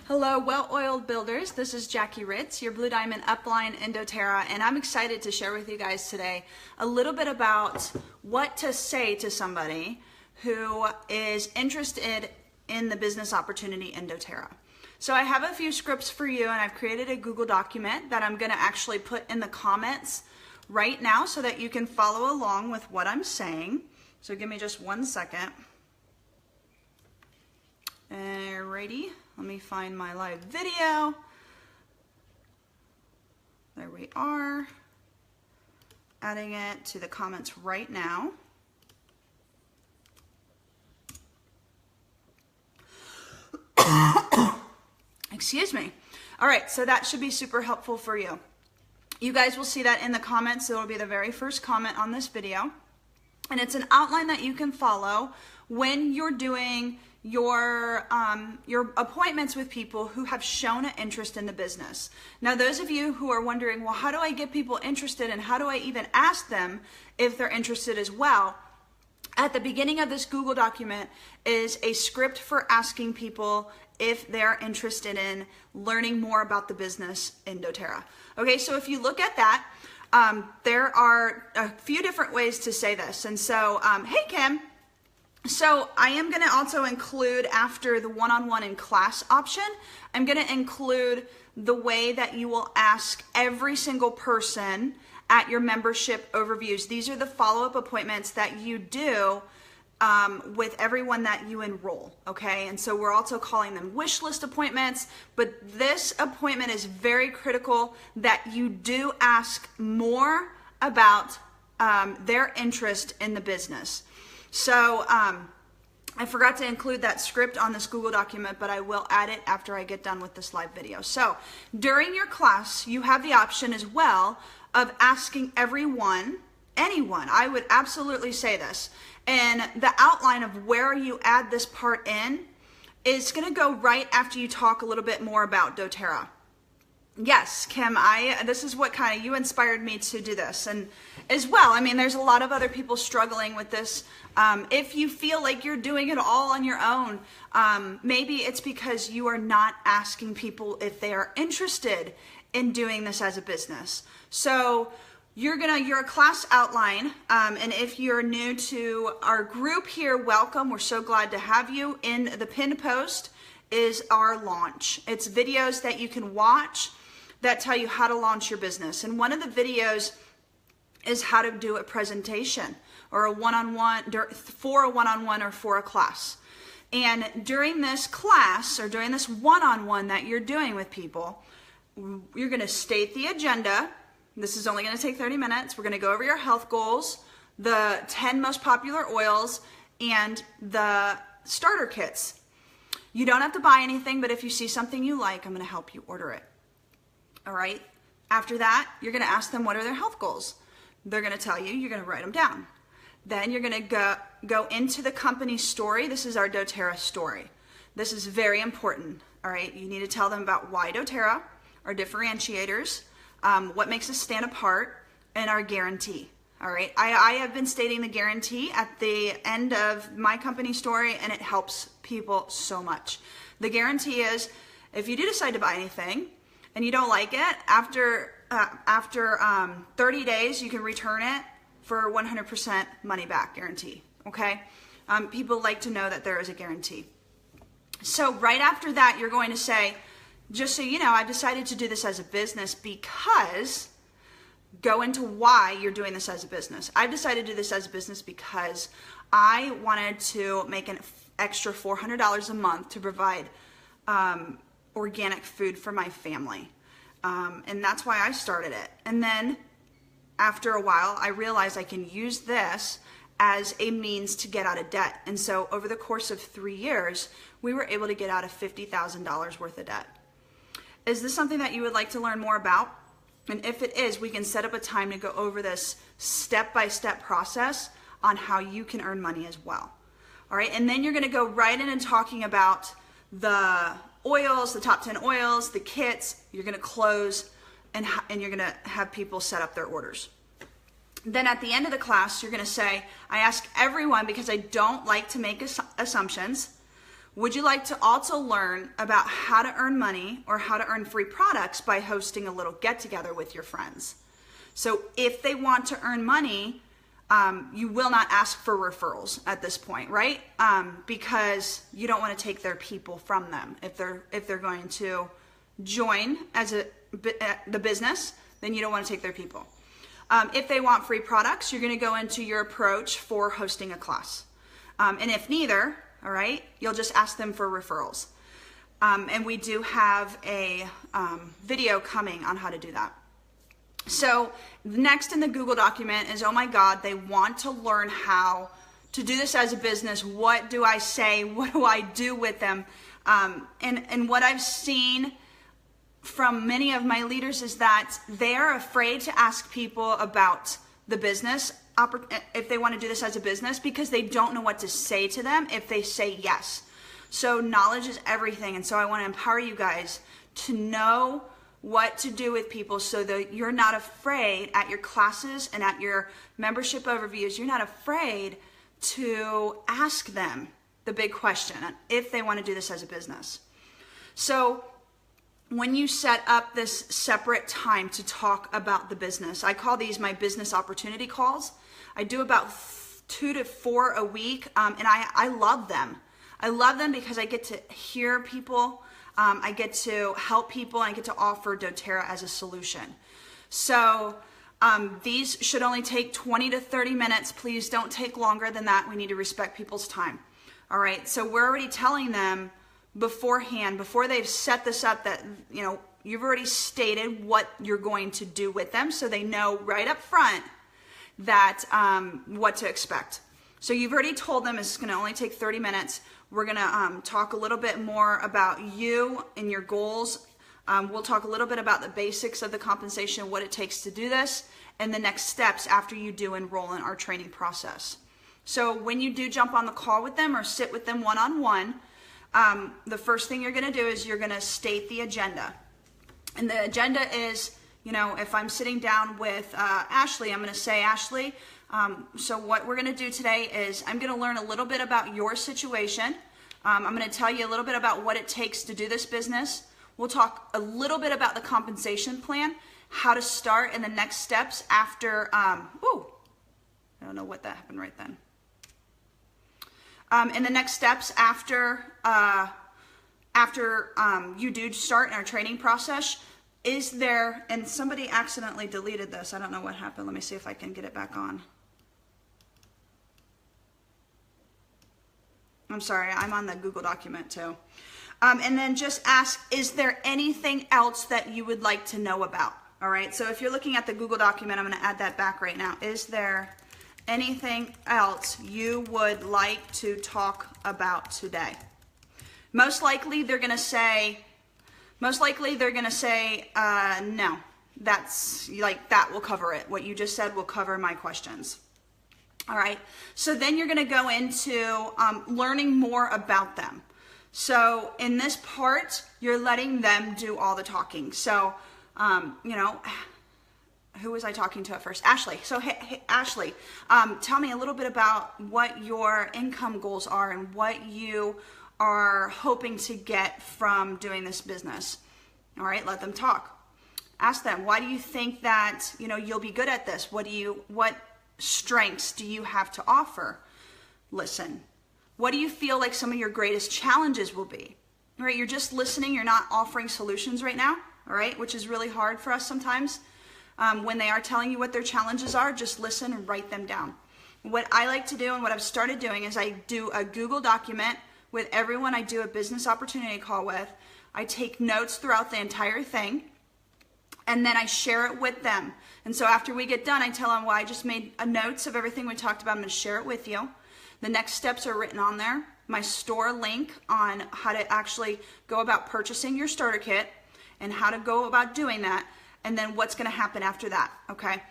Hello, well-oiled builders. This is Jackie Ritz, your Blue Diamond upline in doTERRA, and I'm excited to share with you guys today a little bit about what to say to somebody who is interested in the business opportunity in doTERRA. So I have a few scripts for you, and I've created a Google document that I'm going to actually put in the comments right now so that you can follow along with what I'm saying. So give me just 1 second. Alrighty, let me find my live video. There we are. Adding it to the comments right now. Excuse me. All right, so that should be super helpful for you. You guys will see that in the comments. It will be the very first comment on this video. And it's an outline that you can follow when you're doing your appointments with people who have shown an interest in the business. Now, those of you who are wondering, well, how do I get people interested and how do I even ask them if they're interested as well? At the beginning of this Google document is a script for asking people if they're interested in learning more about the business in doTERRA. Okay, so if you look at that, there are a few different ways to say this. And so, hey Kim, so I am going to also include, after the one-on-one in class option, I'm going to include the way that you will ask every single person at your membership overviews. These are the follow-up appointments that you do with everyone that you enroll, okay? And so we're also calling them wish list appointments, but this appointment is very critical that you do ask more about their interest in the business. So I forgot to include that script on this Google document, but I will add it after I get done with this live video. So during your class, you have the option as well of asking anyone, I would absolutely say this, and the outline of where you add this part in is going to go right after you talk a little bit more about doTERRA. Yes, Kim, this is what you inspired me to do this. And as well, I mean, there's a lot of other people struggling with this. If you feel like you're doing it all on your own, maybe it's because you are not asking people if they are interested in doing this as a business. So your class outline, and if you're new to our group here, welcome. We're so glad to have you. In the pinned post is our launch. It's videos that you can watch that tell you how to launch your business. And one of the videos is how to do a presentation or a one-on-one, for a one-on-one or for a class. And during this class or during this one-on-one that you're doing with people, you're going to state the agenda. This is only going to take 30 minutes. We're going to go over your health goals, the 10 most popular oils, and the starter kits. You don't have to buy anything, but if you see something you like, I'm going to help you order it. All right. After that, you're going to ask them what are their health goals. They're going to tell you, you're going to write them down. Then you're going to go into the company story. This is our doTERRA story. This is very important. All right. You need to tell them about why doTERRA, our differentiators, what makes us stand apart, and our guarantee. All right. I have been stating the guarantee at the end of my company story, and it helps people so much. The guarantee is if you do decide to buy anything and you don't like it, after 30 days, you can return it for 100% money back guarantee. Okay. People like to know that there is a guarantee. So right after that, you're going to say, just so you know, I've decided to do this as a business because, go into why you're doing this as a business. I've decided to do this as a business because I wanted to make an extra $400 a month to provide organic food for my family. And that's why I started it. And then after a while, I realized I can use this as a means to get out of debt. And so over the course of 3 years, we were able to get out of $50,000 worth of debt. Is this something that you would like to learn more about? And if it is, we can set up a time to go over this step-by-step process on how you can earn money as well. All right, and then you're going to go right in and talking about the oils, the top 10 oils, the kits. You're going to close and you're going to have people set up their orders. Then at the end of the class, you're going to say, I ask everyone, because I don't like to make assumptions, Would you like to also learn about how to earn money or how to earn free products by hosting a little get-together with your friends? So if they want to earn money, you will not ask for referrals at this point, right? Because you don't want to take their people from them. If they're going to join as the business, then you don't want to take their people. If they want free products, you're going to go into your approach for hosting a class. And if neither, all right, you'll just ask them for referrals. And we do have a video coming on how to do that. So next in the Google document is, oh my God, they want to learn how to do this as a business. What do I say? What do I do with them? And what I've seen from many of my leaders is that they are afraid to ask people about the business, if they want to do this as a business, because they don't know what to say to them if they say yes. So knowledge is everything. And so I want to empower you guys to know what to do with people so that you're not afraid at your classes and at your membership overviews. You're not afraid to ask them the big question if they want to do this as a business. So when you set up this separate time to talk about the business, I call these my business opportunity calls. I do about 2 to 4 a week, and I love them. I love them because I get to hear people. I get to help people, and I get to offer doTERRA as a solution. So these should only take 20 to 30 minutes. Please don't take longer than that. We need to respect people's time. All right, so we're already telling them beforehand, before they've set this up, that you've already stated what you're going to do with them, so they know right up front that what to expect. So you've already told them it's going to only take 30 minutes. We're going to talk a little bit more about you and your goals. We'll talk a little bit about the basics of the compensation, what it takes to do this, and the next steps after you do enroll in our training process. So when you do jump on the call with them or sit with them one-on-one, the first thing you're going to do is you're going to state the agenda. And the agenda is, if I'm sitting down with Ashley, I'm going to say, Ashley, so what we're going to do today is I'm going to learn a little bit about your situation. I'm going to tell you a little bit about what it takes to do this business. We'll talk a little bit about the compensation plan, how to start, and the next steps after, I don't know what that happened right then. And the next steps after you do start in our training process. Is there, and somebody accidentally deleted this. I don't know what happened. Let me see if I can get it back on. I'm sorry, I'm on the Google document too. And then just ask, is there anything else that you would like to know about? All right, so if you're looking at the Google document, I'm going to add that back right now. Is there anything else you would like to talk about today? Most likely they're going to say, no. That's like, that will cover it. What you just said will cover my questions. All right, so then you're going to go into learning more about them. So in this part, you're letting them do all the talking. So, who was I talking to at first? Ashley. So, hey Ashley, tell me a little bit about what your income goals are and what you are hoping to get from doing this business. All right, let them talk. Ask them, why do you think that, you'll be good at this? What strengths do you have to offer? Listen. What do you feel like some of your greatest challenges will be? All right, you're just listening. You're not offering solutions right now, all right, which is really hard for us sometimes. When they are telling you what their challenges are, just listen and write them down. What I like to do and what I've started doing is I do a Google document with everyone I do a business opportunity call with. I take notes throughout the entire thing, and then I share it with them. And so after we get done, I tell them, well, I just made notes of everything we talked about. I'm going to share it with you. The next steps are written on there. My store link on how to actually go about purchasing your starter kit and how to go about doing that, and then what's going to happen after that, okay?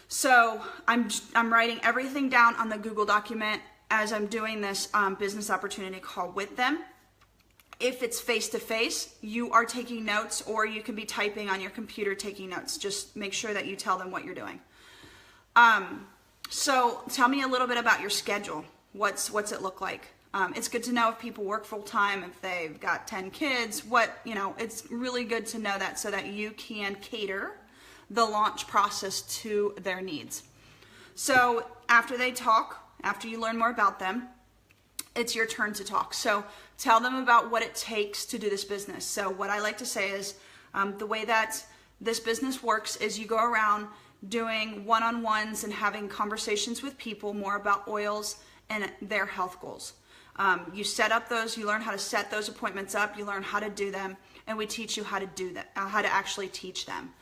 So I'm writing everything down on the Google document as I'm doing this business opportunity call with them. If it's face-to-face, you are taking notes, or you can be typing on your computer taking notes. Just make sure that you tell them what you're doing. So tell me a little bit about your schedule. What's it look like? It's good to know if people work full time, if they've got 10 kids, it's really good to know that so that you can cater the launch process to their needs. So after they talk, after you learn more about them, it's your turn to talk. So tell them about what it takes to do this business. So what I like to say is the way that this business works is you go around doing one-on-ones and having conversations with people more about oils and their health goals. You set up those, you learn how to set those appointments up, you learn how to do them, and we teach you how to do that, how to actually teach them.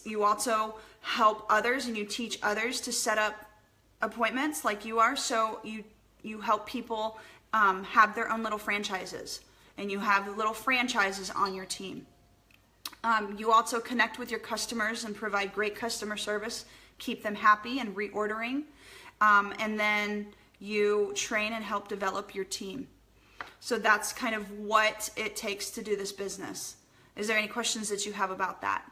You also help others and you teach others to set up appointments like you are. So you help people have their own little franchises, and you have little franchises on your team. You also connect with your customers and provide great customer service, keep them happy and reordering. And then you train and help develop your team. So that's kind of what it takes to do this business. Is there any questions that you have about that?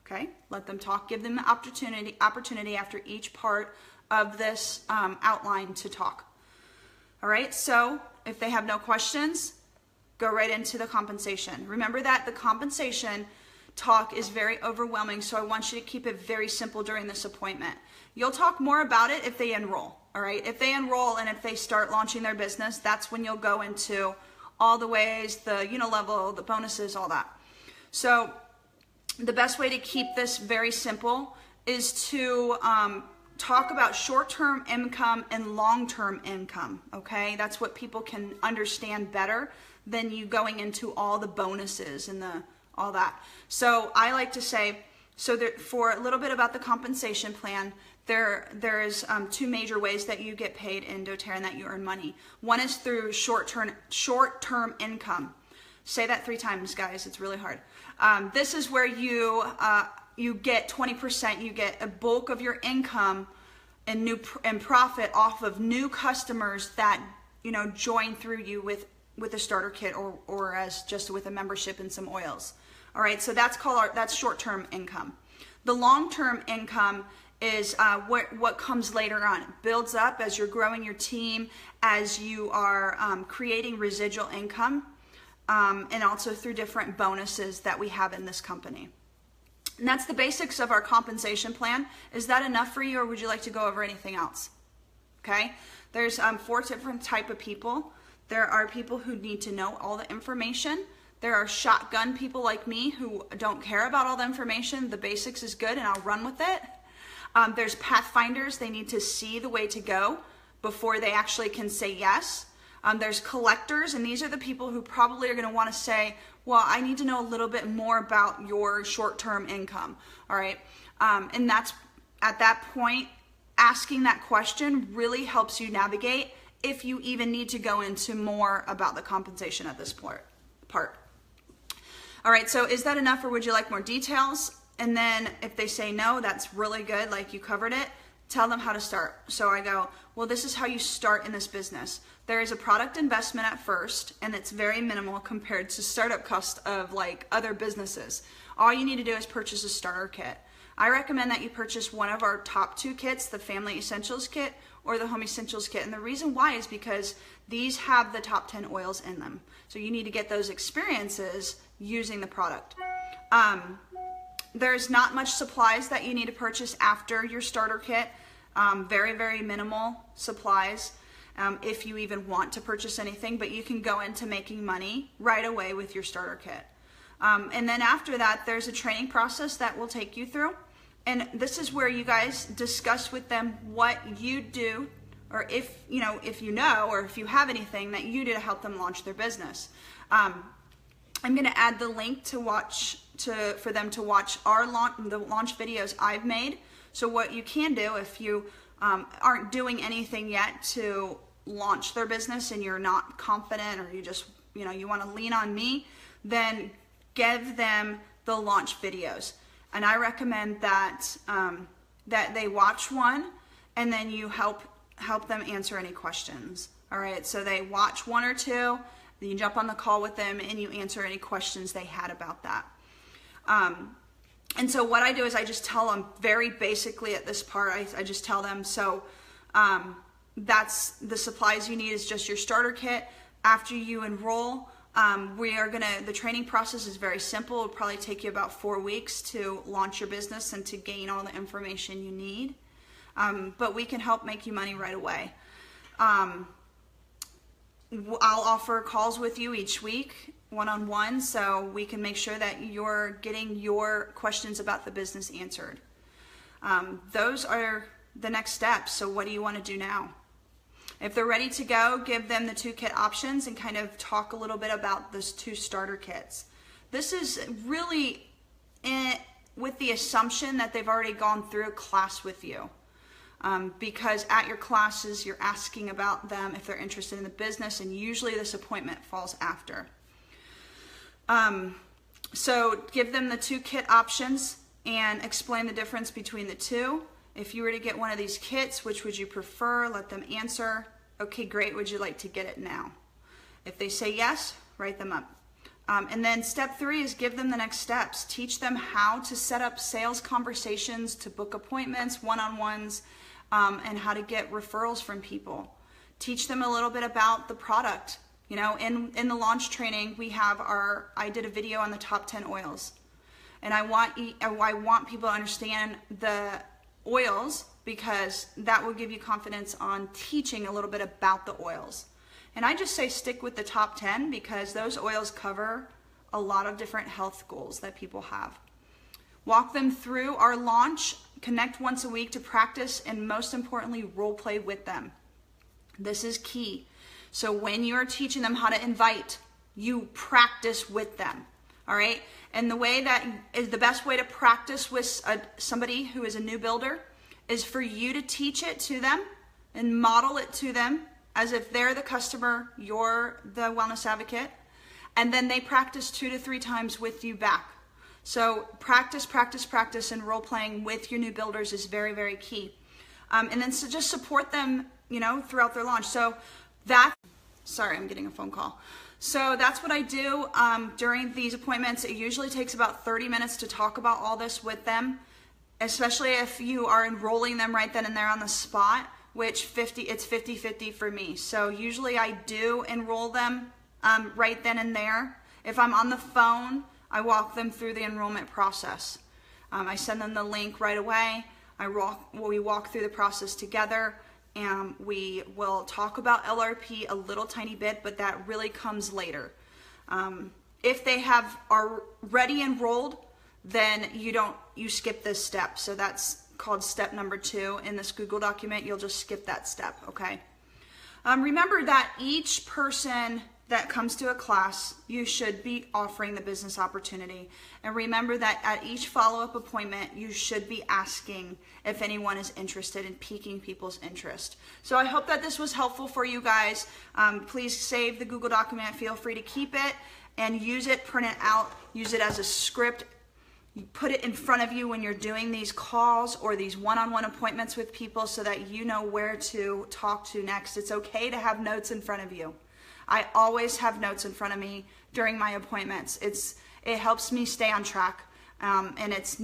Okay, let them talk. Give them the opportunity after each part of this outline to talk. All right, so if they have no questions, go right into the compensation. Remember that the compensation talk is very overwhelming, so I want you to keep it very simple during this appointment. You'll talk more about it if they enroll, all right? If they enroll and if they start launching their business, that's when you'll go into all the ways, the level, the bonuses, all that. So the best way to keep this very simple is to talk about short-term income and long-term income, okay? That's what people can understand better than you going into all the bonuses and all that. So I like to say, for a little bit about the compensation plan, there's two major ways that you get paid in doTERRA and that you earn money. One is through short-term income. Say that 3 times, guys. It's really hard. This is where you get 20%. You get a bulk of your income and profit off of new customers that join through you with a starter kit or as just with a membership and some oils. All right, so that's short-term income. The long-term income is what comes later on. It builds up as you're growing your team, as you are creating residual income, and also through different bonuses that we have in this company. And that's the basics of our compensation plan. Is that enough for you, or would you like to go over anything else? Okay, there's 4 different type of people. There are people who need to know all the information. There are shotgun people like me who don't care about all the information. The basics is good and I'll run with it. There's pathfinders. They need to see the way to go before they actually can say yes. There's collectors, and these are the people who probably are going to want to say, well, I need to know a little bit more about your short-term income. All right. And that's at that point, asking that question really helps you navigate if you even need to go into more about the compensation at this part. All right, so is that enough, or would you like more details? And then if they say no, that's really good, like you covered it, tell them how to start. So I go, well, this is how you start in this business. There is a product investment at first, and it's very minimal compared to startup cost of like other businesses. All you need to do is purchase a starter kit. I recommend that you purchase one of our top 2 kits, the Family Essentials Kit or the Home Essentials Kit. And the reason why is because these have the top 10 oils in them. So you need to get those experiences using the product. There's not much supplies that you need to purchase after your starter kit. Very, very minimal supplies if you even want to purchase anything, but you can go into making money right away with your starter kit. And then after that, there's a training process that we'll take you through. And this is where you guys discuss with them what you do, or if you know, or if you have anything that you do to help them launch their business. I'm going to add the link for them to watch the launch videos I've made. So what you can do if you aren't doing anything yet to launch their business and you're not confident, or you just you want to lean on me, then give them the launch videos. And I recommend that that they watch one, and then you help them answer any questions. All right, so they watch 1 or 2, then you jump on the call with them and you answer any questions they had about that. And so what I do is I just tell them very basically at this part, I just tell them, so that's the supplies you need is just your starter kit. After you enroll, the training process is very simple. It'll probably take you about 4 weeks to launch your business and to gain all the information you need. But we can help make you money right away. I'll offer calls with you each week, one-on-one, so we can make sure that you're getting your questions about the business answered. Those are the next steps. So what do you want to do now? If they're ready to go, give them the 2 kit options and kind of talk a little bit about those 2 starter kits. This is really with the assumption that they've already gone through a class with you. Because at your classes, you're asking about them if they're interested in the business, and usually this appointment falls after. So give them the 2 kit options and explain the difference between the 2. If you were to get one of these kits, which would you prefer? Let them answer. Okay, great. Would you like to get it now? If they say yes, write them up. And then step 3 is give them the next steps. Teach them how to set up sales conversations, to book appointments, one-on-ones, and how to get referrals from people. Teach them a little bit about the product. You know, in the launch training, I did a video on the top 10 oils. And I want people to understand the oils, because that will give you confidence on teaching a little bit about the oils. And I just say stick with the top 10 because those oils cover a lot of different health goals that people have. Walk them through our launch, connect once a week to practice, and most importantly, role play with them. This is key. So when you're teaching them how to invite, you practice with them. All right. And the way that is the best way to practice with somebody who is a new builder is for you to teach it to them and model it to them as if they're the customer, you're the wellness advocate, and then they practice 2 to 3 times with you back. So practice, and role playing with your new builders is very, very key. And then so just support them, throughout their launch. So sorry, I'm getting a phone call. So that's what I do during these appointments. It usually takes about 30 minutes to talk about all this with them, especially if you are enrolling them right then and there on the spot, which it's 50-50 for me. So usually I do enroll them right then and there. If I'm on the phone, I walk them through the enrollment process. I send them the link right away. We walk through the process together. And we will talk about LRP a little tiny bit, but that really comes later. If they are already enrolled, then you skip this step. So that's called step number 2 in this Google document. You'll just skip that step, okay? Remember that each person that comes to a class, you should be offering the business opportunity. And remember that at each follow-up appointment, you should be asking if anyone is interested in piquing people's interest. So I hope that this was helpful for you guys. Please save the Google document. Feel free to keep it and use it, print it out, use it as a script. You put it in front of you when you're doing these calls or these one-on-one appointments with people so that you know where to talk to next. It's okay to have notes in front of you. I always have notes in front of me during my appointments. It helps me stay on track, and it's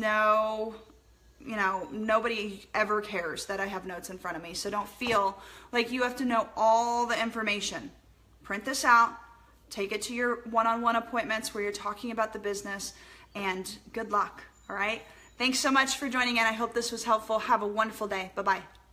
nobody ever cares that I have notes in front of me. So don't feel like you have to know all the information. Print this out, take it to your one-on-one appointments where you're talking about the business, and good luck. All right. Thanks so much for joining in. I hope this was helpful. Have a wonderful day. Bye-bye.